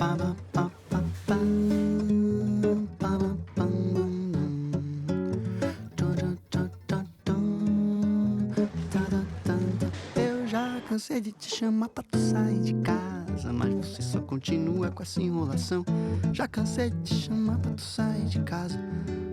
Eu já cansei de te chamar pra tu sair de casa, mas você só continua com essa enrolação. Já cansei de te chamar pra tu sair de casa,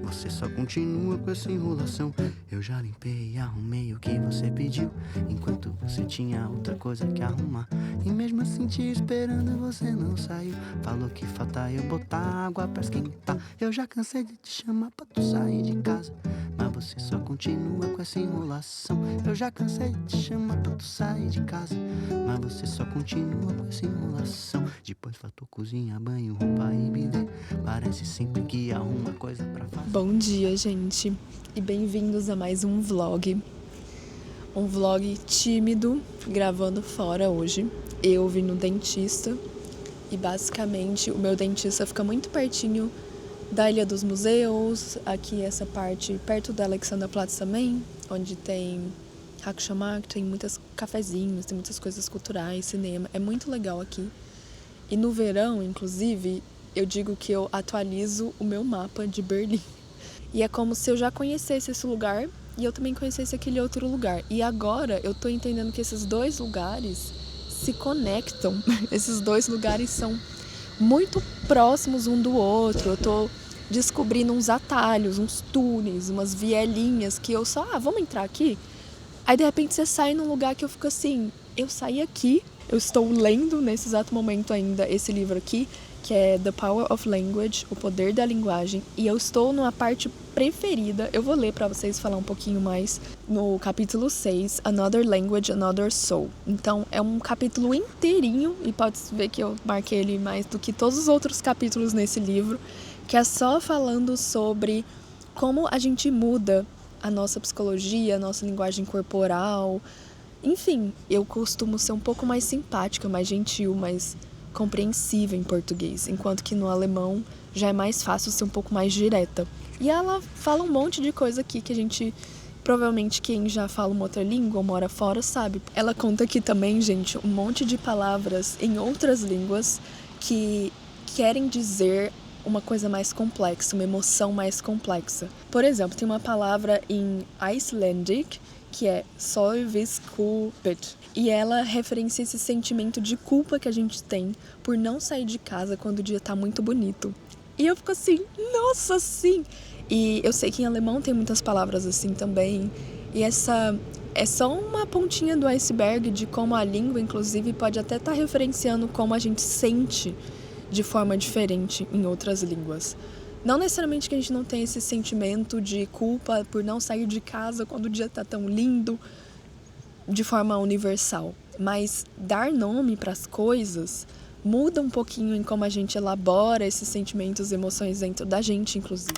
você só continua com essa enrolação. Eu já limpei e arrumei o que você pediu, enquanto você tinha outra coisa que arrumar. E mesmo assim te esperando você não saiu. Falou que falta eu botar água pra esquentar. Eu já cansei de te chamar pra tu sair de casa, mas você só continua com essa enrolação. Eu já cansei de te chamar pra tu sair de casa, mas você só continua com essa enrolação. Depois faltou cozinha, banho, roupa e bidê. Parece sempre que arruma coisa pra fazer. Bom dia, gente, e bem-vindos a mais um vlog. Um vlog tímido, gravando fora hoje. Eu vim no dentista e basicamente o meu dentista fica muito pertinho da Ilha dos Museus, aqui essa parte perto da Alexanderplatz também, onde tem Hackschamack, tem muitos cafezinhos, tem muitas coisas culturais, cinema, é muito legal aqui. E no verão, inclusive, eu digo que eu atualizo o meu mapa de Berlim. E é como se eu já conhecesse esse lugar e eu também conhecesse aquele outro lugar. E agora eu tô entendendo que esses dois lugares se conectam. Esses dois lugares são muito próximos um do outro. Eu tô descobrindo uns atalhos, uns túneis, umas vielinhas que eu só, vamos entrar aqui? Aí de repente você sai num lugar que eu fico assim, eu saí aqui, eu estou lendo nesse exato momento ainda esse livro aqui, que é The Power of Language, O Poder da Linguagem, e eu estou numa parte preferida, eu vou ler para vocês falar um pouquinho mais, no capítulo 6, Another Language, Another Soul. Então é um capítulo inteirinho, e pode ver que eu marquei ele mais do que todos os outros capítulos nesse livro, que é só falando sobre como a gente muda a nossa psicologia, a nossa linguagem corporal. Enfim, eu costumo ser um pouco mais simpática, mais gentil, mais compreensiva em português, enquanto que no alemão já é mais fácil ser um pouco mais direta. E ela fala um monte de coisa aqui que a gente, provavelmente quem já fala uma outra língua ou mora fora sabe. Ela conta aqui também, gente, um monte de palavras em outras línguas que querem dizer uma coisa mais complexa, uma emoção mais complexa. Por exemplo, tem uma palavra em Icelandic que é Sólviskulpit, e ela referencia esse sentimento de culpa que a gente tem por não sair de casa quando o dia tá muito bonito. E eu fico assim, nossa, sim! E eu sei que em alemão tem muitas palavras assim também, e essa é só uma pontinha do iceberg de como a língua, inclusive, pode até estar referenciando como a gente sente de forma diferente em outras línguas. Não necessariamente que a gente não tenha esse sentimento de culpa por não sair de casa quando o dia tá tão lindo, de forma universal, mas dar nome para as coisas muda um pouquinho em como a gente elabora esses sentimentos e emoções dentro da gente, inclusive.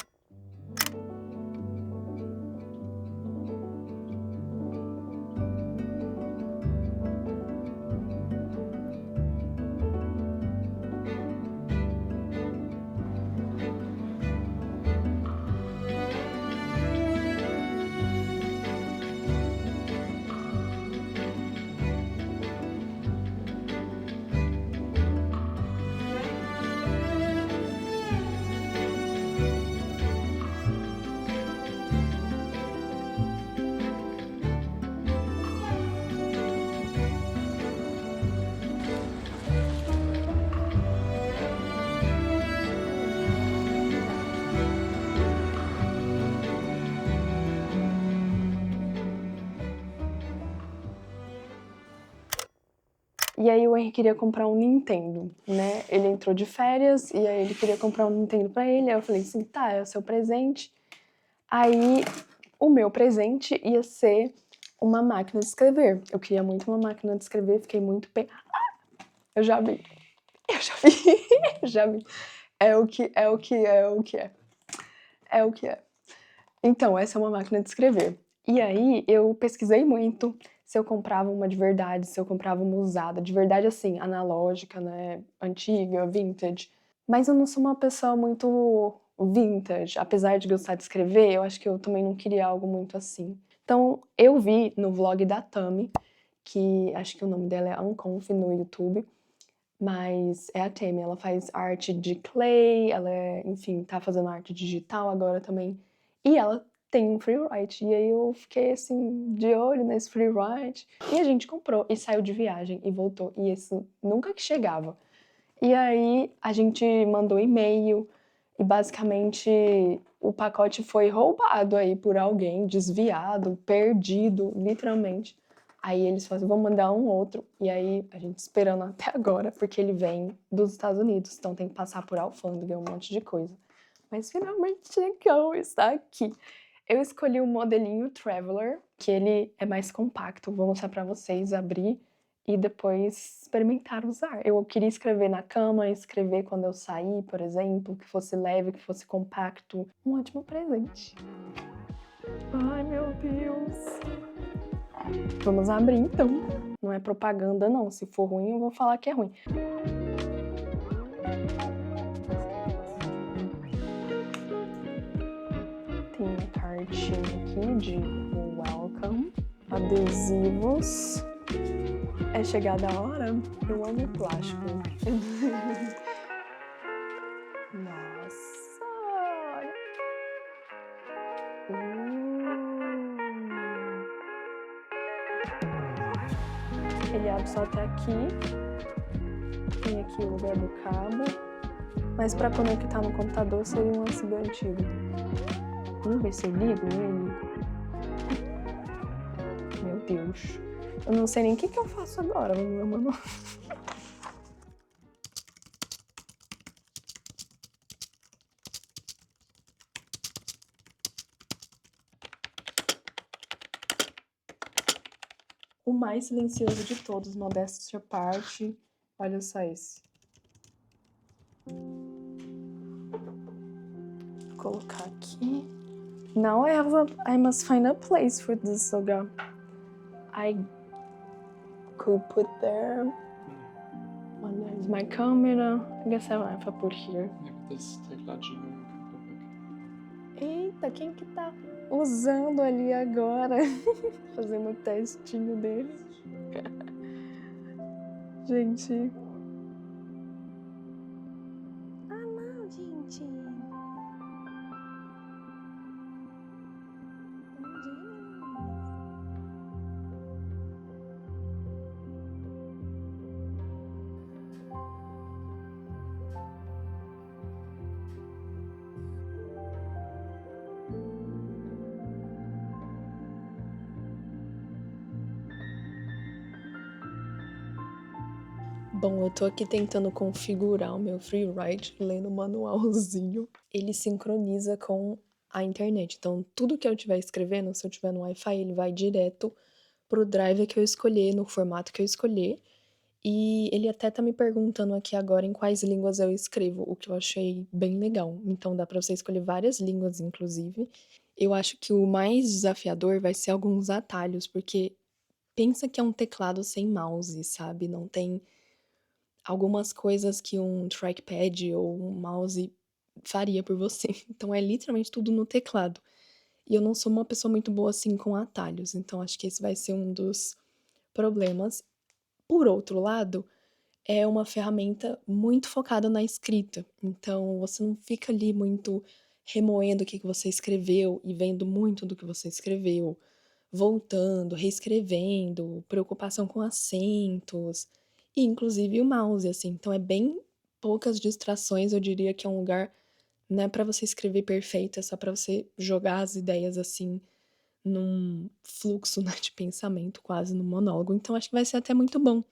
E aí o Henry queria comprar um Nintendo, né? Ele entrou de férias e aí ele queria comprar um Nintendo pra ele. Aí eu falei assim, tá, é o seu presente. Aí o meu presente ia ser uma máquina de escrever. Eu queria muito uma máquina de escrever, fiquei muito... Eu já vi. Eu já vi. É o que é. É o que é. Então, essa é uma máquina de escrever. E aí, eu pesquisei muito se eu comprava uma de verdade, se eu comprava uma usada. De verdade, assim, analógica, né? Antiga, vintage. Mas eu não sou uma pessoa muito vintage. Apesar de gostar de escrever, eu acho que eu também não queria algo muito assim. Então, eu vi no vlog da Tami, que acho que o nome dela é Unconf no YouTube, Mas é a Temi, ela faz arte de clay, ela enfim, tá fazendo arte digital agora também. E ela tem um freeride. E aí eu fiquei assim, de olho nesse freeride. E a gente comprou e saiu de viagem e voltou. E isso nunca que chegava. E aí a gente mandou e-mail e basicamente o pacote foi roubado aí por alguém, desviado, perdido, literalmente. Aí eles falaram, vamos mandar um outro. E aí a gente esperando até agora, porque ele vem dos Estados Unidos, então tem que passar por alfândega, um monte de coisa. Mas finalmente chegou, está aqui. Eu escolhi o modelinho Traveler, que ele é mais compacto. Vou mostrar pra vocês, abrir e depois experimentar usar. Eu queria escrever na cama, escrever quando eu sair, por exemplo, que fosse leve, que fosse compacto. Um ótimo presente. Ai, meu Deus. Vamos abrir então. Não é propaganda não, se for ruim eu vou falar que é ruim. Tem uma cartinha aqui de welcome, adesivos. É chegada a hora? Eu amo plástico. Nossa! Ele abre só até aqui. Tem aqui o lugar do cabo. Mas para conectar no computador seria um USB antigo. Vamos ver se eu ligo ele. Meu Deus. Eu não sei nem o que eu faço agora no meu manual. O mais silencioso de todos, modéstia à parte. Olha só esse. Vou colocar aqui. Now I must find a place for this soga. I could put there. And there's my camera. I guess if I put here. Esse tecladinho. Eita, quem que tá usando ali agora? Fazendo o testinho dele. Gente. Ah, não, gente. Bom, eu tô aqui tentando configurar o meu Freeride, lendo o manualzinho. Ele sincroniza com a internet. Então, tudo que eu estiver escrevendo, se eu tiver no Wi-Fi, ele vai direto pro drive que eu escolher, no formato que eu escolher. E ele até tá me perguntando aqui agora em quais línguas eu escrevo, o que eu achei bem legal. Então, dá pra você escolher várias línguas, inclusive. Eu acho que o mais desafiador vai ser alguns atalhos, porque pensa que é um teclado sem mouse, sabe? Não tem algumas coisas que um trackpad ou um mouse faria por você. Então é literalmente tudo no teclado. E eu não sou uma pessoa muito boa assim com atalhos, então acho que esse vai ser um dos problemas. Por outro lado, é uma ferramenta muito focada na escrita. Então você não fica ali muito remoendo o que você escreveu e vendo muito do que você escreveu, voltando, reescrevendo, preocupação com acentos e inclusive o mouse, assim. Então é bem poucas distrações, eu diria que é um lugar, não é para você escrever perfeito, é só para você jogar as ideias assim num fluxo, né, de pensamento, quase no monólogo. Então acho que vai ser até muito bom,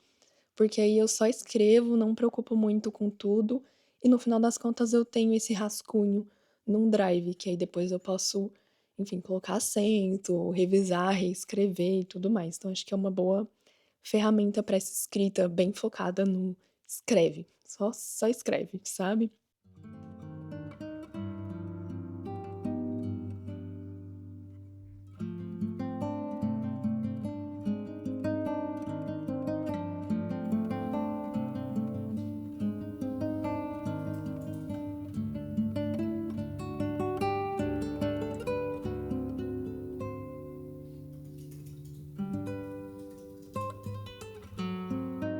porque aí eu só escrevo, não me preocupo muito com tudo e no final das contas eu tenho esse rascunho num drive, que aí depois eu posso, enfim, colocar acento, revisar, reescrever e tudo mais. Então acho que é uma boa ferramenta para essa escrita bem focada no escreve, só escreve, sabe?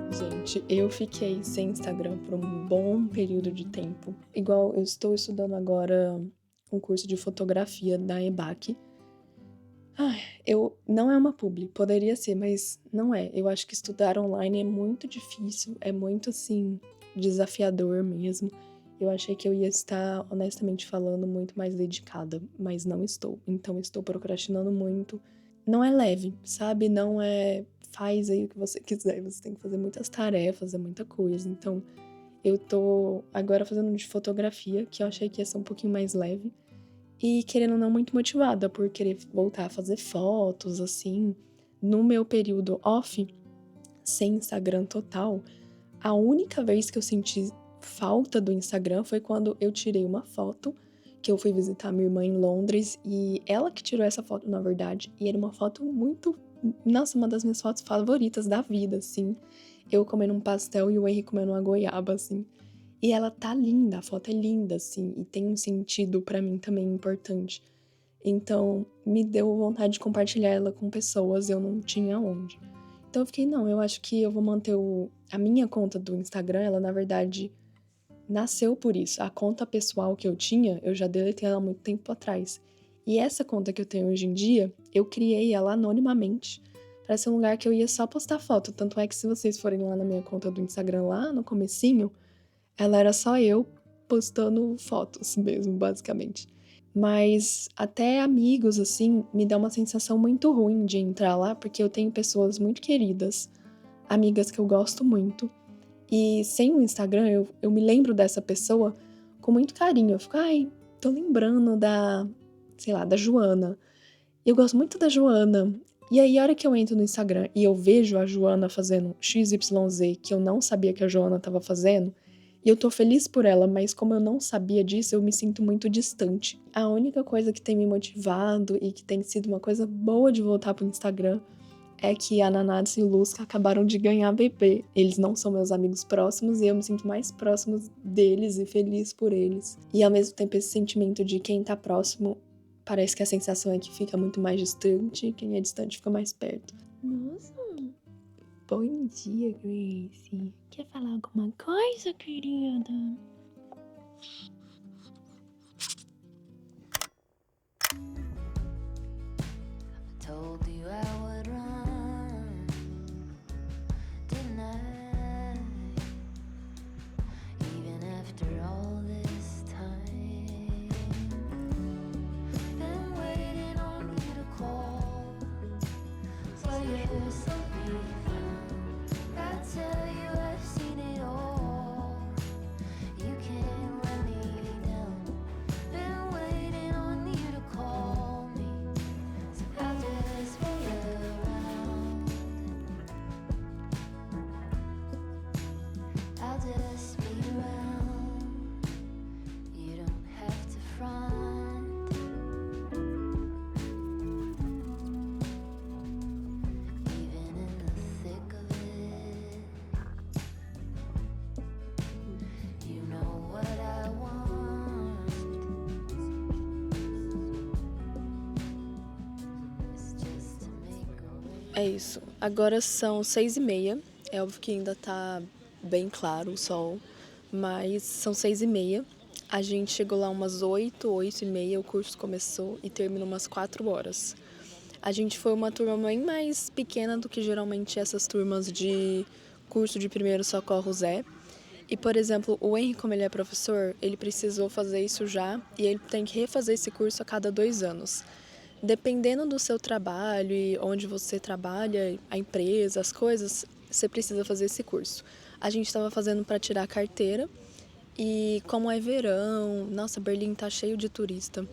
Gente, Gente, eu fiquei sem Instagram por um bom período de tempo. Igual eu estou estudando agora um curso de fotografia da EBAC. Não é uma publi, poderia ser, mas não é. Eu acho que estudar online é muito difícil, é muito, assim, desafiador mesmo. Eu achei que eu ia estar, honestamente falando, muito mais dedicada, mas não estou. Então, estou procrastinando muito. Não é leve, sabe? Não é faz aí o que você quiser. Você tem que fazer muitas tarefas, é muita coisa. Então, eu tô agora fazendo de fotografia, que eu achei que ia ser um pouquinho mais leve. E querendo ou não, muito motivada por querer voltar a fazer fotos, assim. No meu período off, sem Instagram total, a única vez que eu senti falta do Instagram foi quando eu tirei uma foto, que eu fui visitar minha irmã em Londres, e ela que tirou essa foto, na verdade, e era uma foto muito... Nossa, uma das minhas fotos favoritas da vida, assim. Eu comendo um pastel e o Henry comendo uma goiaba, assim. E ela tá linda, a foto é linda, assim, e tem um sentido pra mim também importante. Então, me deu vontade de compartilhar ela com pessoas, eu não tinha onde. Então eu fiquei, não, eu acho que eu vou manter a minha conta do Instagram, ela na verdade nasceu por isso. A conta pessoal que eu tinha, eu já deletei ela há muito tempo atrás. E essa conta que eu tenho hoje em dia, eu criei ela anonimamente pra ser um lugar que eu ia só postar foto. Tanto é que se vocês forem lá na minha conta do Instagram, lá no comecinho, ela era só eu postando fotos mesmo, basicamente. Mas até amigos, assim, me dá uma sensação muito ruim de entrar lá, porque eu tenho pessoas muito queridas, amigas que eu gosto muito. E sem o Instagram, eu me lembro dessa pessoa com muito carinho. Eu fico, ai, tô lembrando sei lá, da Joana. Eu gosto muito da Joana. E aí, a hora que eu entro no Instagram e eu vejo a Joana fazendo XYZ, que eu não sabia que a Joana tava fazendo, e eu tô feliz por ela, mas como eu não sabia disso, eu me sinto muito distante. A única coisa que tem me motivado e que tem sido uma coisa boa de voltar pro Instagram é que a Nanatsu e o Lusca acabaram de ganhar bebê. Eles não são meus amigos próximos e eu me sinto mais próximo deles e feliz por eles. E ao mesmo tempo esse sentimento de quem tá próximo, parece que a sensação é que fica muito mais distante, quem é distante fica mais perto. Nossa, bom dia, Grace. Quer falar alguma coisa, querida? Told you I would run, didn't I? Even after all this time, been waiting on you to call, so you're so beautiful. I tell you I've seen it all. You can't let me down. Been waiting on you to call me. I'll just be around. I'll just be around. You don't have to front. Even in the thick of it, you know what I want. It's just to make a way. É isso. Agora são 6h30. É óbvio que ainda tá bem claro o sol, mas são 6h30. A gente chegou lá umas 8h30, o curso começou e termina umas 4h. A gente foi uma turma bem mais pequena do que geralmente essas turmas de curso de primeiros socorros é. E, por exemplo, o Henry, como ele é professor, ele precisou fazer isso já e ele tem que refazer esse curso a cada 2 anos. Dependendo do seu trabalho e onde você trabalha, a empresa, as coisas, você precisa fazer esse curso. A gente estava fazendo para tirar a carteira e como é verão, nossa, Berlim tá cheio de turista.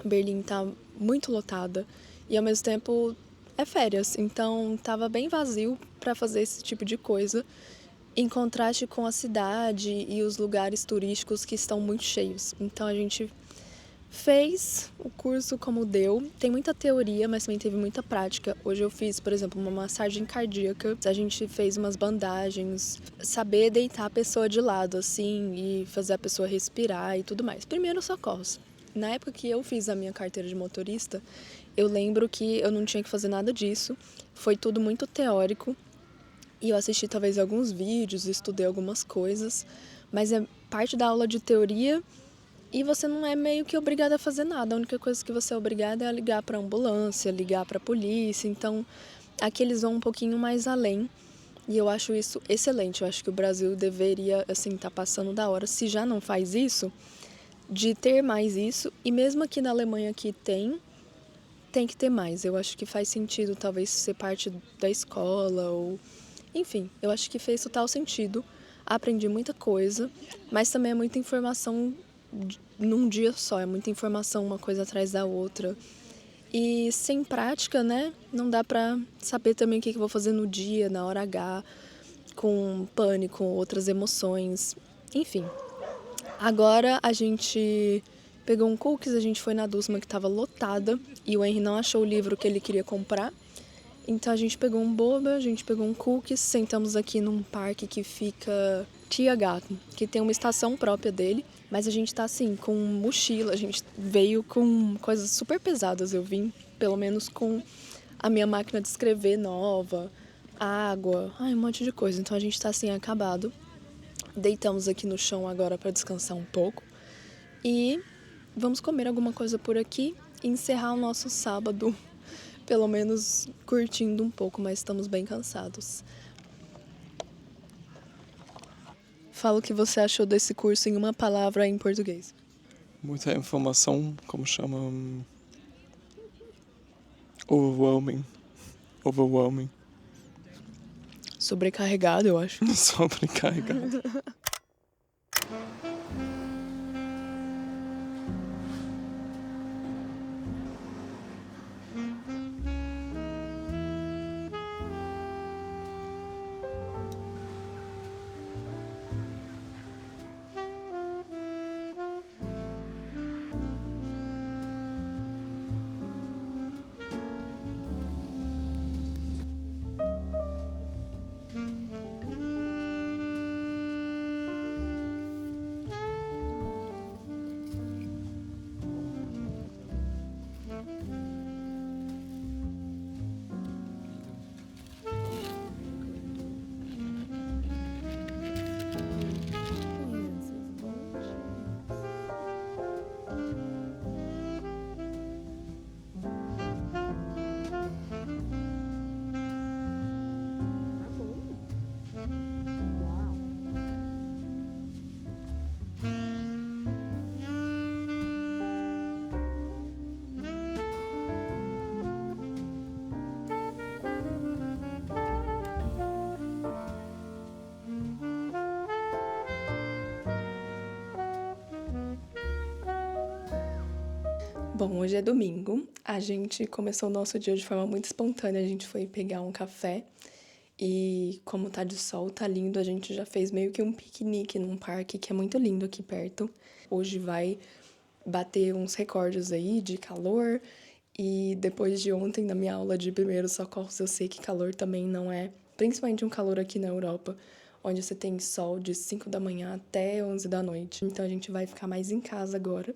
Berlim tá muito lotada e ao mesmo tempo é férias, então tava bem vazio para fazer esse tipo de coisa, em contraste com a cidade e os lugares turísticos que estão muito cheios. Então a gente fez o curso como deu. Tem muita teoria, mas também teve muita prática. Hoje eu fiz, por exemplo, uma massagem cardíaca. A gente fez umas bandagens, saber deitar a pessoa de lado, assim, e fazer a pessoa respirar e tudo mais. Primeiros socorros. Na época que eu fiz a minha carteira de motorista, eu lembro que eu não tinha que fazer nada disso. Foi tudo muito teórico. E eu assisti talvez alguns vídeos, estudei algumas coisas, mas é parte da aula de teoria e você não é meio que obrigado a fazer nada. A única coisa que você é obrigado é a ligar para a ambulância, ligar para a polícia. Então, aqui eles vão um pouquinho mais além e eu acho isso excelente. Eu acho que o Brasil deveria, assim, tá passando da hora, se já não faz isso, de ter mais isso. E mesmo aqui na Alemanha que tem que ter mais. Eu acho que faz sentido talvez ser parte da escola ou... Enfim, eu acho que fez total sentido. Aprendi muita coisa, mas também é muita informação num dia só. É muita informação uma coisa atrás da outra. E sem prática, né, não dá pra saber também o que eu vou fazer no dia, na hora H, com pânico, outras emoções. Enfim, agora a gente pegou um cookies, a gente foi na Dusma que estava lotada e o Henry não achou o livro que ele queria comprar. Então a gente pegou um boba, a gente pegou um cookies, sentamos aqui num parque que fica Tiergarten, que tem uma estação própria dele, mas a gente tá assim, com mochila, a gente veio com coisas super pesadas, eu vim pelo menos com a minha máquina de escrever nova, água, um monte de coisa, então a gente tá assim, acabado. Deitamos aqui no chão agora para descansar um pouco e vamos comer alguma coisa por aqui e encerrar o nosso sábado, pelo menos curtindo um pouco, mas estamos bem cansados. Fala o que você achou desse curso em uma palavra em português. Muita informação, como chama? Overwhelming. Overwhelming. Sobrecarregado, eu acho. Sobrecarregado. Bom, hoje é domingo. A gente começou o nosso dia de forma muito espontânea. A gente foi pegar um café e, como tá de sol, tá lindo, a gente já fez meio que um piquenique num parque que é muito lindo aqui perto. Hoje vai bater uns recordes aí de calor e depois de ontem, na minha aula de primeiros socorros, eu sei que calor também não é, principalmente um calor aqui na Europa, onde você tem sol de 5 da manhã até 11 da noite. Então a gente vai ficar mais em casa agora,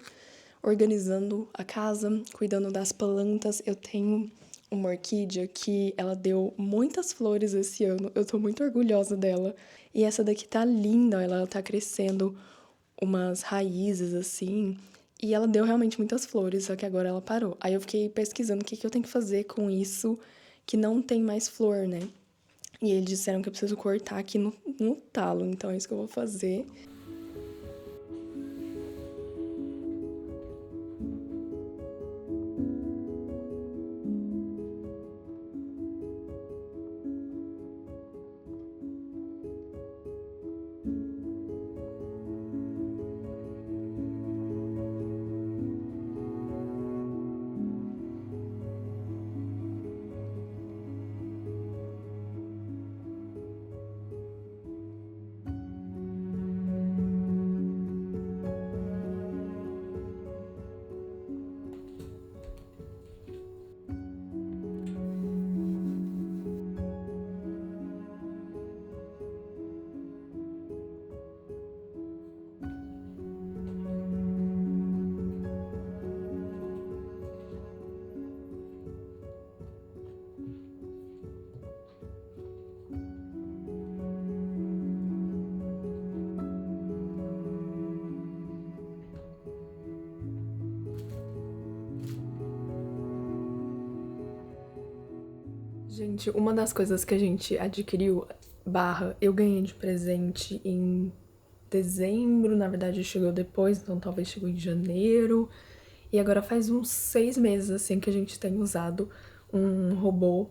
organizando a casa, cuidando das plantas. Eu tenho uma orquídea que ela deu muitas flores esse ano. Eu tô muito orgulhosa dela. E essa daqui tá linda, ela tá crescendo umas raízes assim. E ela deu realmente muitas flores, só que agora ela parou. Aí eu fiquei pesquisando o que eu tenho que fazer com isso que não tem mais flor, né? E eles disseram que eu preciso cortar aqui no talo, então é isso que eu vou fazer. Gente, uma das coisas que a gente adquiriu, eu ganhei de presente em dezembro, na verdade chegou depois, então talvez chegou em janeiro. E agora faz uns 6 meses, assim, que a gente tem usado um robô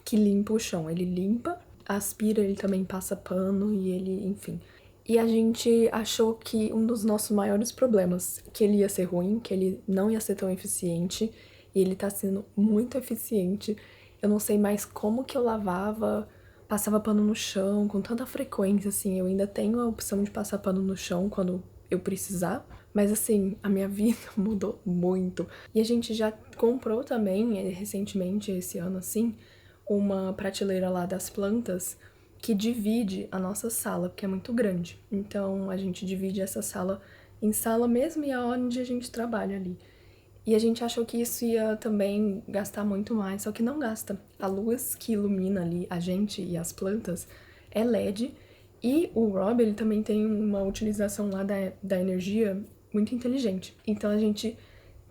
que limpa o chão. Ele limpa, aspira, ele também passa pano e ele, enfim. E a gente achou que um dos nossos maiores problemas, que ele ia ser ruim, que ele não ia ser tão eficiente, e ele tá sendo muito eficiente. Eu não sei mais como que eu lavava, passava pano no chão com tanta frequência, assim. Eu ainda tenho a opção de passar pano no chão quando eu precisar, mas assim, a minha vida mudou muito. E a gente já comprou também, recentemente, esse ano, assim, uma prateleira lá das plantas que divide a nossa sala, porque é muito grande. Então, a gente divide essa sala em sala mesmo e é onde a gente trabalha ali. E a gente achou que isso ia também gastar muito mais, só que não gasta. A luz que ilumina ali a gente e as plantas é LED, e o Rob, ele também tem uma utilização lá da energia muito inteligente. Então, a gente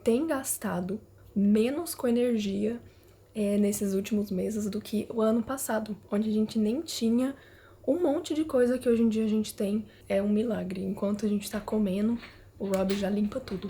tem gastado menos com energia nesses últimos meses do que o ano passado, onde a gente nem tinha um monte de coisa que hoje em dia a gente tem. É um milagre. Enquanto a gente tá comendo, o Rob já limpa tudo.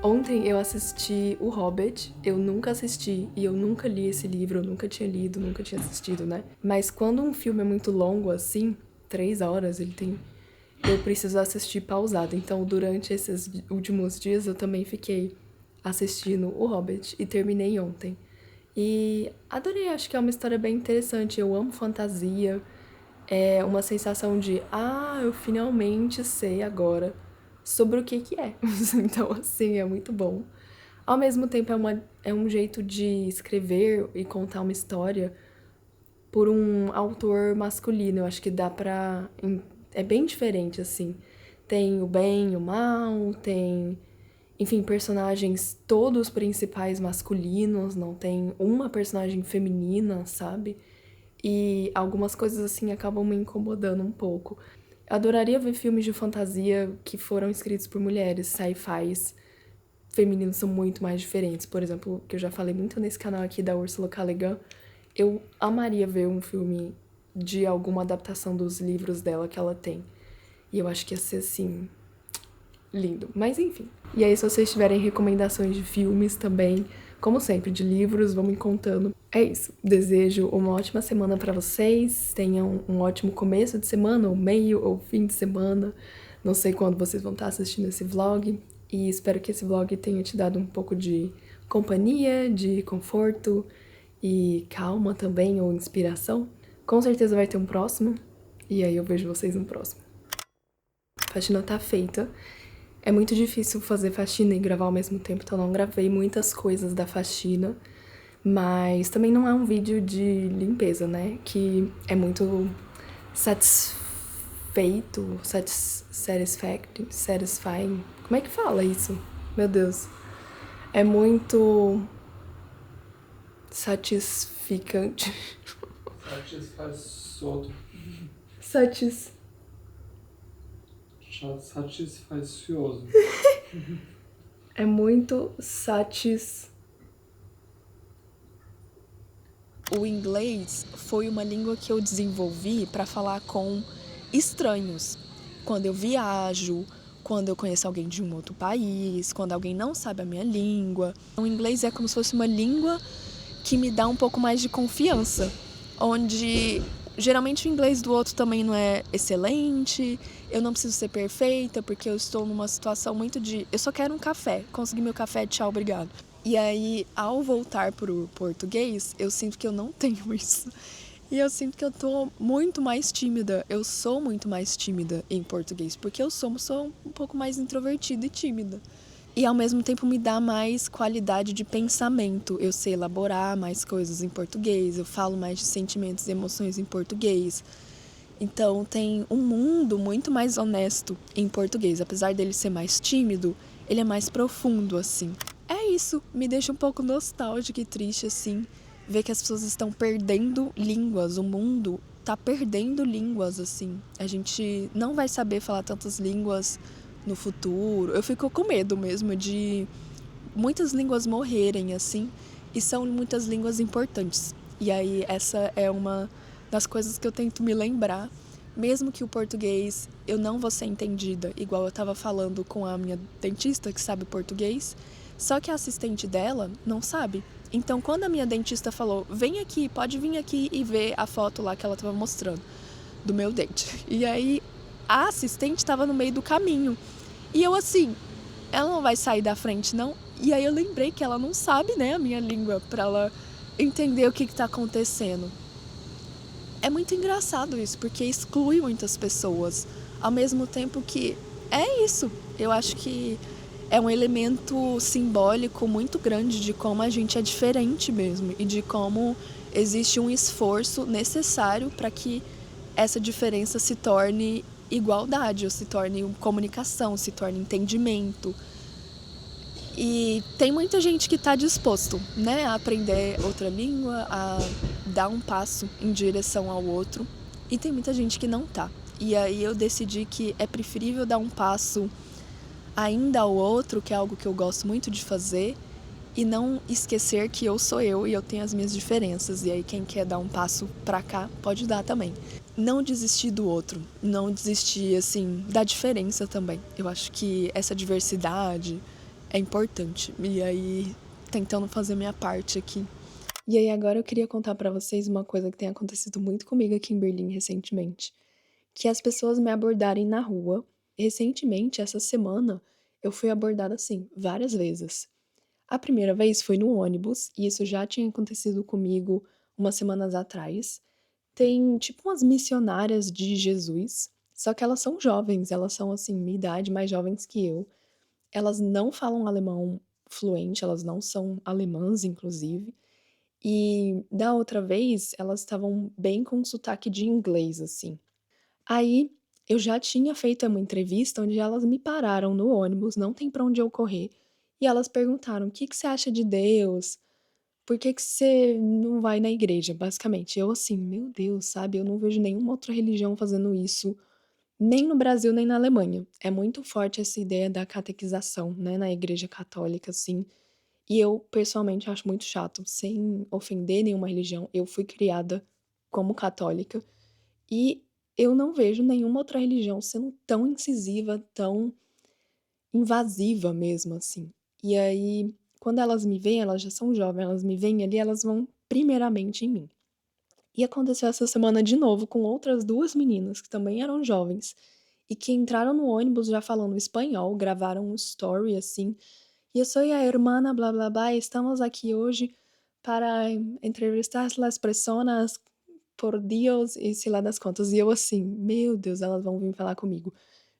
Ontem eu assisti O Hobbit, eu nunca assisti e eu nunca li esse livro, eu nunca tinha lido, nunca tinha assistido, né? Mas quando um filme é muito longo assim, 3 horas, eu preciso assistir pausado. Então, durante esses últimos dias, eu também fiquei assistindo O Hobbit e terminei ontem. E adorei, acho que é uma história bem interessante. Eu amo fantasia, é uma sensação de, eu finalmente sei agora sobre o que é. Então, assim, é muito bom. Ao mesmo tempo, é um jeito de escrever e contar uma história por um autor masculino. Eu acho que dá pra... É bem diferente, assim. Tem o bem e o mal, tem... Enfim, personagens todos principais masculinos, não tem uma personagem feminina, sabe? E algumas coisas, assim, acabam me incomodando um pouco. Adoraria ver filmes de fantasia que foram escritos por mulheres, sci-fis femininos são muito mais diferentes. Por exemplo, que eu já falei muito nesse canal aqui da Ursula K. Le Guin, eu amaria ver um filme de alguma adaptação dos livros dela que ela tem. E eu acho que ia ser, assim, lindo. Mas enfim. E aí, se vocês tiverem recomendações de filmes também, como sempre, de livros, vão me contando. É isso. Desejo uma ótima semana pra vocês. Tenham um ótimo começo de semana, ou meio, ou fim de semana. Não sei quando vocês vão estar assistindo esse vlog. E espero que esse vlog tenha te dado um pouco de companhia, de conforto e calma também, ou inspiração. Com certeza vai ter um próximo. E aí eu vejo vocês no próximo. A faxina tá feita. É muito difícil fazer faxina e gravar ao mesmo tempo, então eu não gravei muitas coisas da faxina. Mas também não é um vídeo de limpeza, né? Que é muito satisfying. Como é que fala isso? Meu Deus. É muito satisficante. Satisfacioso. É muito O inglês foi uma língua que eu desenvolvi para falar com estranhos. Quando eu viajo, quando eu conheço alguém de um outro país, quando alguém não sabe a minha língua. O inglês é como se fosse uma língua que me dá um pouco mais de confiança, onde geralmente o inglês do outro também não é excelente, eu não preciso ser perfeita, porque eu estou numa situação muito de... Eu só quero um café, consegui meu café, tchau, obrigado. E aí, ao voltar pro português, eu sinto que eu não tenho isso. E eu sinto que eu tô muito mais tímida. Eu sou muito mais tímida em português, porque eu sou um pouco mais introvertida e tímida. E ao mesmo tempo me dá mais qualidade de pensamento. Eu sei elaborar mais coisas em português, eu falo mais de sentimentos e emoções em português. Então tem um mundo muito mais honesto em português. Apesar dele ser mais tímido, ele é mais profundo, assim. É isso, me deixa um pouco nostálgica e triste, assim, ver que as pessoas estão perdendo línguas, o mundo tá perdendo línguas, assim. A gente não vai saber falar tantas línguas no futuro. Eu fico com medo mesmo de muitas línguas morrerem, assim, e são muitas línguas importantes. E aí essa é uma das coisas que eu tento me lembrar, mesmo que o português eu não vou ser entendida, igual eu estava falando com a minha dentista que sabe português, só que a assistente dela não sabe. Então, quando a minha dentista falou, vem aqui, pode vir aqui e ver a foto lá que ela estava mostrando do meu dente. E aí a assistente estava no meio do caminho. E eu assim, ela não vai sair da frente, não? E aí eu lembrei que ela não sabe, né, a minha língua, pra ela entender o que tá acontecendo. É muito engraçado isso, porque exclui muitas pessoas, ao mesmo tempo que é isso. Eu acho que é um elemento simbólico muito grande de como a gente é diferente mesmo e de como existe um esforço necessário para que essa diferença se torne igualdade, ou se torne comunicação, se torne entendimento. E tem muita gente que está disposto, né, a aprender outra língua, a dar um passo em direção ao outro. E tem muita gente que não tá. E aí eu decidi que é preferível dar um passo ainda ao outro, que é algo que eu gosto muito de fazer, e não esquecer que eu sou eu e eu tenho as minhas diferenças. E aí quem quer dar um passo pra cá pode dar também. Não desistir do outro, não desistir, assim, da diferença também. Eu acho que essa diversidade é importante. E aí, tentando fazer minha parte aqui. E aí, agora eu queria contar pra vocês uma coisa que tem acontecido muito comigo aqui em Berlim recentemente. Que as pessoas me abordarem na rua. Recentemente, essa semana, eu fui abordada, assim, várias vezes. A primeira vez foi no ônibus, e isso já tinha acontecido comigo umas semanas atrás. Tem tipo umas missionárias de Jesus, só que elas são jovens, elas são assim, minha idade, mais jovens que eu. Elas não falam alemão fluente, elas não são alemãs, inclusive. E da outra vez, elas estavam bem com sotaque de inglês, assim. Aí eu já tinha feito uma entrevista onde elas me pararam no ônibus, não tem pra onde eu correr, e elas perguntaram: o que que você acha de Deus? Por que que você não vai na igreja, basicamente. Eu assim, meu Deus, sabe, eu não vejo nenhuma outra religião fazendo isso, nem no Brasil, nem na Alemanha. É muito forte essa ideia da catequização, né, na igreja católica, assim, e eu pessoalmente acho muito chato, sem ofender nenhuma religião. Eu fui criada como católica e eu não vejo nenhuma outra religião sendo tão incisiva, tão invasiva mesmo, assim. E aí, quando elas me veem, elas já são jovens, elas me veem ali, elas vão primeiramente em mim. E aconteceu essa semana de novo com outras duas meninas que também eram jovens e que entraram no ônibus já falando espanhol, gravaram um story assim. E eu sou a hermana blá blá blá, estamos aqui hoje para entrevistar as personas por Dios e sei lá das contas. E eu assim, meu Deus, elas vão vir falar comigo.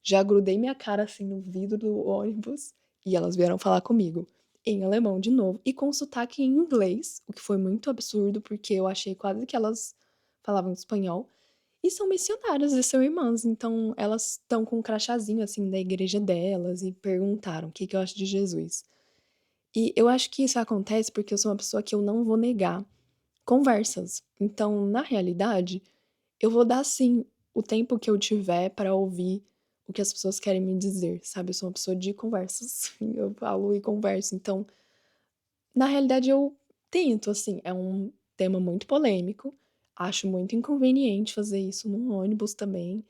Já grudei minha cara assim no vidro do ônibus e elas vieram falar comigo em alemão de novo e com sotaque em inglês, o que foi muito absurdo porque eu achei quase que elas falavam espanhol. E são missionárias e são irmãs, então elas estão com um crachazinho assim da igreja delas e perguntaram o que que eu acho de Jesus. E eu acho que isso acontece porque eu sou uma pessoa que eu não vou negar conversas. Então, na realidade, eu vou dar sim o tempo que eu tiver para ouvir o que as pessoas querem me dizer, sabe? Eu sou uma pessoa de conversas. Eu falo e converso. Então, na realidade, eu tento, assim, é um tema muito polêmico. Acho muito inconveniente fazer isso num ônibus também.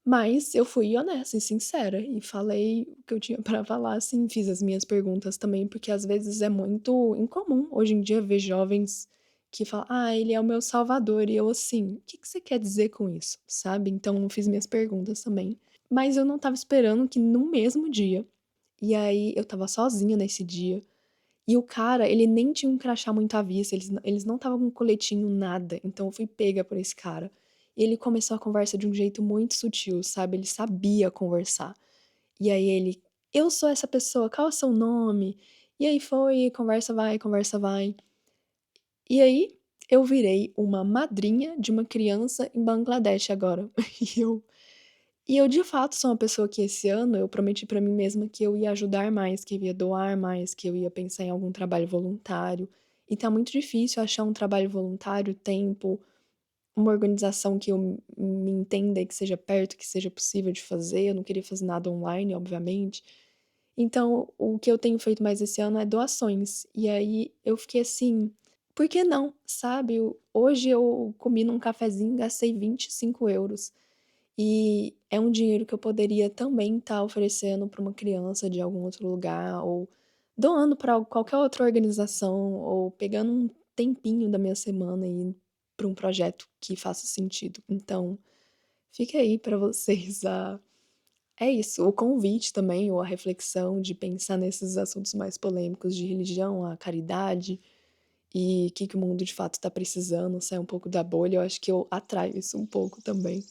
Mas eu fui honesta e sincera e falei o que eu tinha pra falar, assim, fiz as minhas perguntas também, porque às vezes é muito incomum hoje em dia ver jovens que falam: "Ah, ele é o meu salvador", e eu assim: "O que que você quer dizer com isso?", sabe. Então eu fiz minhas perguntas também. Mas eu não estava esperando que no mesmo dia, e aí eu estava sozinha nesse dia, e o cara, ele nem tinha um crachá muito à vista, eles não estavam com coletinho, nada, então eu fui pega por esse cara. E ele começou a conversa de um jeito muito sutil, sabe, ele sabia conversar. E aí ele: "Eu sou essa pessoa, qual é o seu nome?". E aí foi, conversa vai, conversa vai. E aí, eu virei uma madrinha de uma criança em Bangladesh agora. E eu E eu, de fato, sou uma pessoa que esse ano eu prometi pra mim mesma que eu ia ajudar mais, que eu ia doar mais, que eu ia pensar em algum trabalho voluntário. E tá muito difícil achar um trabalho voluntário, tempo, uma organização que eu me entenda e que seja perto, que seja possível de fazer. Eu não queria fazer nada online, obviamente. Então, o que eu tenho feito mais esse ano é doações. E aí eu fiquei assim, por que não, sabe? Hoje eu comi num cafezinho, gastei 25 euros. E é um dinheiro que eu poderia também estar oferecendo para uma criança de algum outro lugar, ou doando para qualquer outra organização, ou pegando um tempinho da minha semana e para um projeto que faça sentido. Então, fica aí para vocês é isso, o convite também, ou a reflexão de pensar nesses assuntos mais polêmicos de religião, a caridade e o que o mundo de fato está precisando, sair um pouco da bolha. Eu acho que eu atraio isso um pouco também.